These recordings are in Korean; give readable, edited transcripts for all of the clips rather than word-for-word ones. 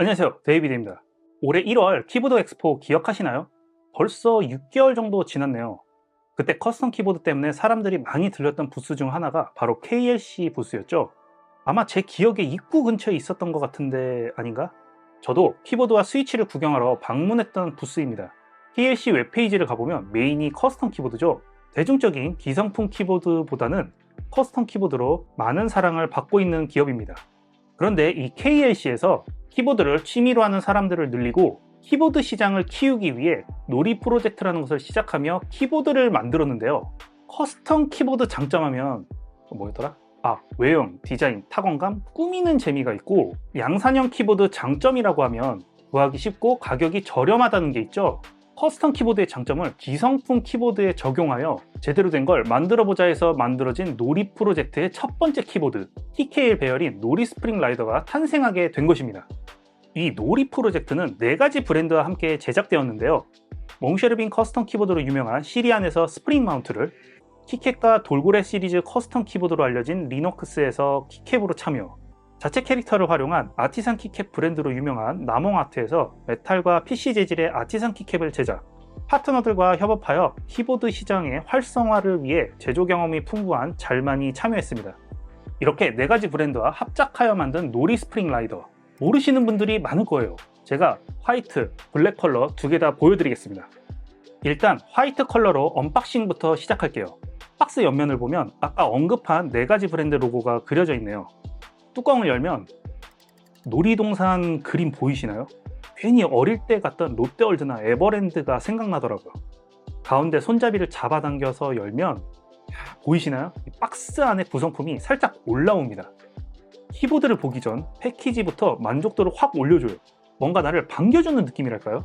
안녕하세요, 데이비드입니다. 올해 1월 키보드 엑스포 기억하시나요? 벌써 6개월 정도 지났네요. 그때 커스텀 키보드 때문에 사람들이 많이 들렸던 부스 중 하나가 바로 KLC 부스였죠. 아마 제 기억에 입구 근처에 있었던 것 같은데 아닌가? 저도 키보드와 스위치를 구경하러 방문했던 부스입니다. KLC 웹페이지를 가보면 메인이 커스텀 키보드죠. 대중적인 기성품 키보드보다는 커스텀 키보드로 많은 사랑을 받고 있는 기업입니다. 그런데 이 KLC에서 키보드를 취미로 하는 사람들을 늘리고 키보드 시장을 키우기 위해 놀이 프로젝트라는 것을 시작하며 키보드를 만들었는데요. 커스텀 키보드 장점하면 뭐였더라? 외형, 디자인, 타건감, 꾸미는 재미가 있고, 양산형 키보드 장점이라고 하면 구하기 쉽고 가격이 저렴하다는 게 있죠. 커스텀 키보드의 장점을 기성품 키보드에 적용하여 제대로 된 걸 만들어보자 해서 만들어진 놀이 프로젝트의 첫 번째 키보드 TKL 배열인 놀이 스프링 라이더가 탄생하게 된 것입니다. 이 놀이 프로젝트는 4가지 브랜드와 함께 제작되었는데요. 몽쉐르빈 커스텀 키보드로 유명한 시리안에서 스프링 마운트를, 키캡과 돌고래 시리즈 커스텀 키보드로 알려진 리노크스에서 키캡으로 참여, 자체 캐릭터를 활용한 아티산 키캡 브랜드로 유명한 나몽아트에서 메탈과 PC 재질의 아티산 키캡을 제작, 파트너들과 협업하여 키보드 시장의 활성화를 위해 제조 경험이 풍부한 잘만이 참여했습니다. 이렇게 4가지 브랜드와 합작하여 만든 놀이 스프링 라이더, 모르시는 분들이 많을 거예요. 제가 화이트, 블랙 컬러 2개 다 보여드리겠습니다. 일단 화이트 컬러로 언박싱부터 시작할게요. 박스 옆면을 보면 아까 언급한 4가지 브랜드 로고가 그려져 있네요. 뚜껑을 열면 놀이동산 그림 보이시나요? 괜히 어릴 때 갔던 롯데월드나 에버랜드가 생각나더라고요. 가운데 손잡이를 잡아당겨서 열면 보이시나요? 이 박스 안에 구성품이 살짝 올라옵니다. 키보드를 보기 전 패키지부터 만족도를 확 올려줘요. 뭔가 나를 반겨주는 느낌이랄까요?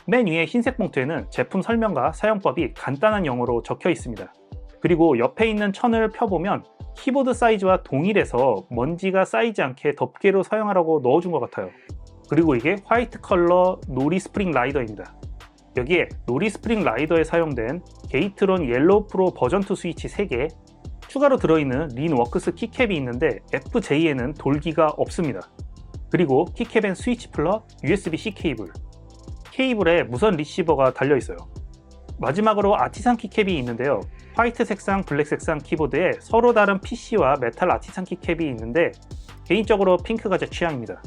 맨 위에 흰색 봉투에는 제품 설명과 사용법이 간단한 영어로 적혀 있습니다. 그리고 옆에 있는 천을 펴보면 키보드 사이즈와 동일해서 먼지가 쌓이지 않게 덮개로 사용하라고 넣어준 것 같아요. 그리고 이게 화이트 컬러 놀이 스프링 라이더입니다. 여기에 놀이 스프링 라이더에 사용된 게이트론 옐로우 프로 버전2 스위치 3개, 추가로 들어있는 린워크스 키캡이 있는데 FJ에는 돌기가 없습니다. 그리고 키캡엔 스위치 플러 USB-C 케이블에 무선 리시버가 달려있어요. 마지막으로 아티산 키캡이 있는데요. 화이트 색상, 블랙 색상 키보드에 서로 다른 PC와 메탈 아티산 키캡이 있는데 개인적으로 핑크가 제 취향입니다.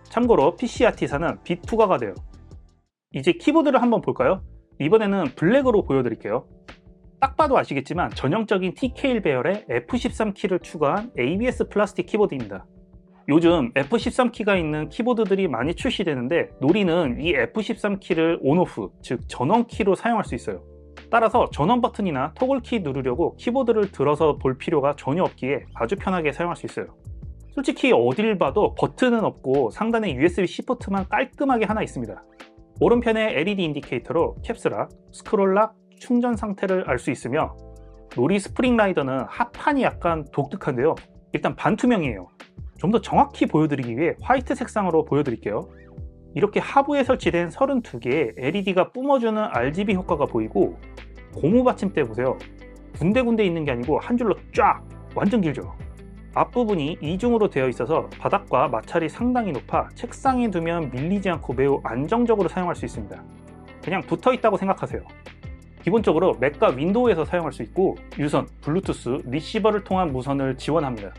참고로 PC 아티산은 비투과가 돼요. 이제 키보드를 한번 볼까요? 이번에는 블랙으로 보여드릴게요. 딱 봐도 아시겠지만 전형적인 TKL 배열의 F13키를 추가한 ABS 플라스틱 키보드입니다. 요즘 F13키가 있는 키보드들이 많이 출시되는데 놀이는 이 F13키를 온오프, 즉 전원키로 사용할 수 있어요. 따라서 전원 버튼이나 토글키 누르려고 키보드를 들어서 볼 필요가 전혀 없기에 아주 편하게 사용할 수 있어요. 솔직히 어딜 봐도 버튼은 없고 상단에 USB-C 포트만 깔끔하게 하나 있습니다. 오른편에 LED 인디케이터로 캡스락, 스크롤락, 충전 상태를 알 수 있으며 놀이 스프링 라이더는 하판이 약간 독특한데요. 일단 반투명이에요. 좀 더 정확히 보여드리기 위해 화이트 색상으로 보여드릴게요. 이렇게 하부에 설치된 32개의 LED가 뿜어주는 RGB 효과가 보이고 고무 받침대 보세요. 군데군데 있는 게 아니고 한 줄로 쫙 완전 길죠. 앞부분이 이중으로 되어 있어서 바닥과 마찰이 상당히 높아 책상에 두면 밀리지 않고 매우 안정적으로 사용할 수 있습니다. 그냥 붙어 있다고 생각하세요. 기본적으로 맥과 윈도우에서 사용할 수 있고 유선, 블루투스, 리시버를 통한 무선을 지원합니다.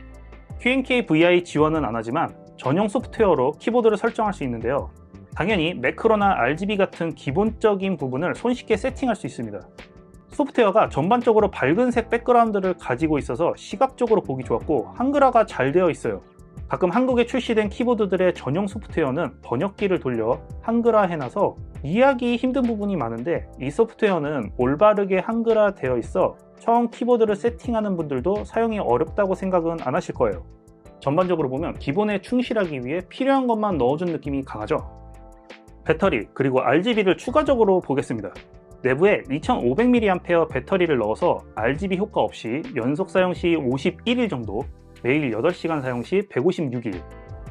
QNK VI 지원은 안 하지만 전용 소프트웨어로 키보드를 설정할 수 있는데요. 당연히 매크로나 RGB 같은 기본적인 부분을 손쉽게 세팅할 수 있습니다. 소프트웨어가 전반적으로 밝은색 백그라운드를 가지고 있어서 시각적으로 보기 좋았고 한글화가 잘 되어 있어요. 가끔 한국에 출시된 키보드들의 전용 소프트웨어는 번역기를 돌려 한글화 해놔서 이해하기 힘든 부분이 많은데 이 소프트웨어는 올바르게 한글화 되어 있어 처음 키보드를 세팅하는 분들도 사용이 어렵다고 생각은 안 하실 거예요. 전반적으로 보면 기본에 충실하기 위해 필요한 것만 넣어준 느낌이 강하죠. 배터리 그리고 RGB를 추가적으로 보겠습니다. 내부에 2500mAh 배터리를 넣어서 RGB 효과 없이 연속 사용 시 51일 정도, 매일 8시간 사용 시 156일,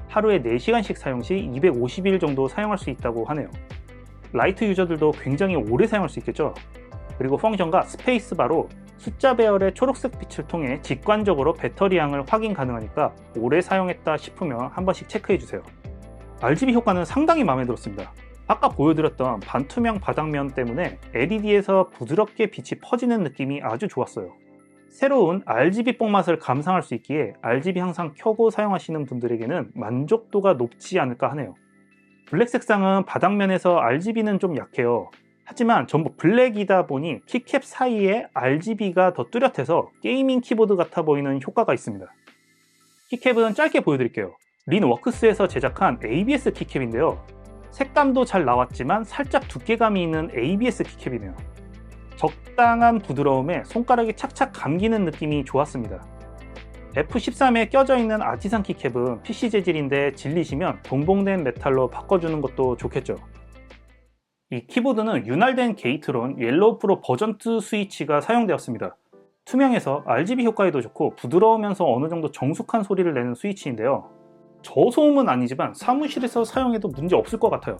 하루에 4시간씩 사용 시 250일 정도 사용할 수 있다고 하네요. 라이트 유저들도 굉장히 오래 사용할 수 있겠죠. 그리고 펑션과 스페이스바로 숫자 배열의 초록색 빛을 통해 직관적으로 배터리 양을 확인 가능하니까 오래 사용했다 싶으면 한 번씩 체크해 주세요. RGB 효과는 상당히 마음에 들었습니다. 아까 보여드렸던 반투명 바닥면 때문에 LED에서 부드럽게 빛이 퍼지는 느낌이 아주 좋았어요. 새로운 RGB 뽕맛을 감상할 수 있기에 RGB 항상 켜고 사용하시는 분들에게는 만족도가 높지 않을까 하네요. 블랙 색상은 바닥면에서 RGB는 좀 약해요. 하지만 전부 블랙이다 보니 키캡 사이에 RGB가 더 뚜렷해서 게이밍 키보드 같아 보이는 효과가 있습니다. 키캡은 짧게 보여드릴게요. 린워크스에서 제작한 ABS 키캡인데요. 색감도 잘 나왔지만 살짝 두께감이 있는 ABS 키캡이네요. 적당한 부드러움에 손가락이 착착 감기는 느낌이 좋았습니다. F13에 껴져 있는 아티산 키캡은 PC 재질인데 질리시면 동봉된 메탈로 바꿔주는 것도 좋겠죠. 이 키보드는 윤활된 게이트론 옐로우 프로 버전 2 스위치가 사용되었습니다. 투명해서 RGB 효과에도 좋고 부드러우면서 어느 정도 정숙한 소리를 내는 스위치인데요. 저소음은 아니지만 사무실에서 사용해도 문제 없을 것 같아요.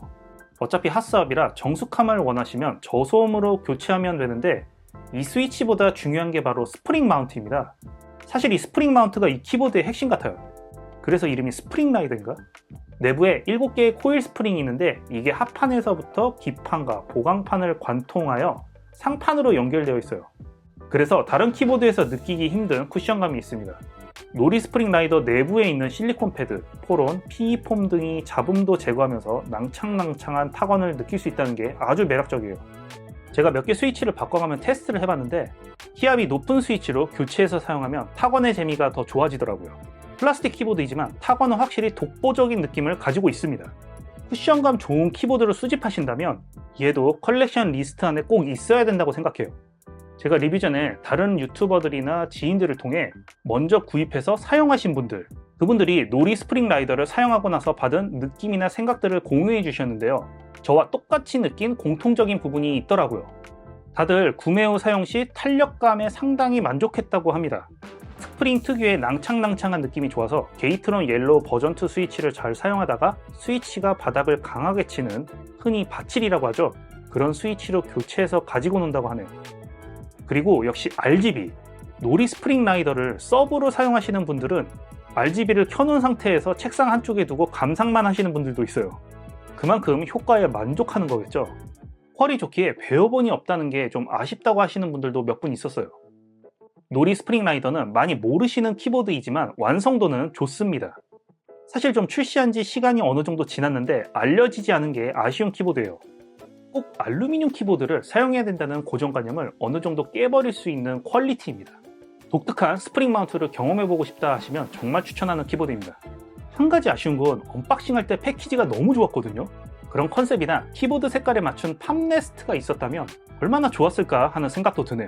어차피 핫스압이라 정숙함을 원하시면 저소음으로 교체하면 되는데 이 스위치보다 중요한 게 바로 스프링 마운트입니다. 사실 이 스프링 마운트가 이 키보드의 핵심 같아요. 그래서 이름이 스프링 라이더인가? 내부에 7개의 코일 스프링이 있는데 이게 하판에서부터 기판과 보강판을 관통하여 상판으로 연결되어 있어요. 그래서 다른 키보드에서 느끼기 힘든 쿠션감이 있습니다. 놀이 스프링 라이더 내부에 있는 실리콘 패드, 포론, PE폼 등이 잡음도 제거하면서 낭창낭창한 타건을 느낄 수 있다는 게 아주 매력적이에요. 제가 몇 개 스위치를 바꿔가며 테스트를 해봤는데 키압이 높은 스위치로 교체해서 사용하면 타건의 재미가 더 좋아지더라고요. 플라스틱 키보드이지만 타건은 확실히 독보적인 느낌을 가지고 있습니다. 쿠션감 좋은 키보드를 수집하신다면 얘도 컬렉션 리스트 안에 꼭 있어야 된다고 생각해요. 제가 리뷰 전에 다른 유튜버들이나 지인들을 통해 먼저 구입해서 사용하신 분들, 그분들이 놀이 스프링 라이더를 사용하고 나서 받은 느낌이나 생각들을 공유해 주셨는데요. 저와 똑같이 느낀 공통적인 부분이 있더라고요. 다들 구매 후 사용 시 탄력감에 상당히 만족했다고 합니다. 스프링 특유의 낭창낭창한 느낌이 좋아서 게이트론 옐로우 버전 2 스위치를 잘 사용하다가 스위치가 바닥을 강하게 치는 흔히 바칠이라고 하죠. 그런 스위치로 교체해서 가지고 논다고 하네요. 그리고 역시 RGB, 놀이 스프링 라이더를 서브로 사용하시는 분들은 RGB를 켜놓은 상태에서 책상 한쪽에 두고 감상만 하시는 분들도 있어요. 그만큼 효과에 만족하는 거겠죠. 퀄이 좋기에 배워본이 없다는 게 좀 아쉽다고 하시는 분들도 몇 분 있었어요. 놀이 스프링 라이더는 많이 모르시는 키보드이지만 완성도는 좋습니다. 사실 좀 출시한 지 시간이 어느 정도 지났는데 알려지지 않은 게 아쉬운 키보드예요. 꼭 알루미늄 키보드를 사용해야 된다는 고정관념을 어느 정도 깨버릴 수 있는 퀄리티입니다. 독특한 스프링 마운트를 경험해보고 싶다 하시면 정말 추천하는 키보드입니다. 한 가지 아쉬운 건 언박싱 할 때 패키지가 너무 좋았거든요. 그런 컨셉이나 키보드 색깔에 맞춘 팜레스트가 있었다면 얼마나 좋았을까 하는 생각도 드네요.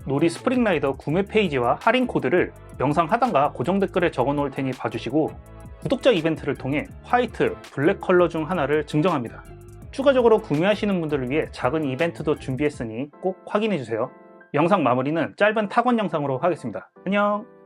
놀이 스프링 라이더 구매 페이지와 할인 코드를 영상 하단과 고정 댓글에 적어 놓을 테니 봐주시고 구독자 이벤트를 통해 화이트, 블랙 컬러 중 하나를 증정합니다. 추가적으로 구매하시는 분들을 위해 작은 이벤트도 준비했으니 꼭 확인해주세요. 영상 마무리는 짧은 타건 영상으로 하겠습니다. 안녕!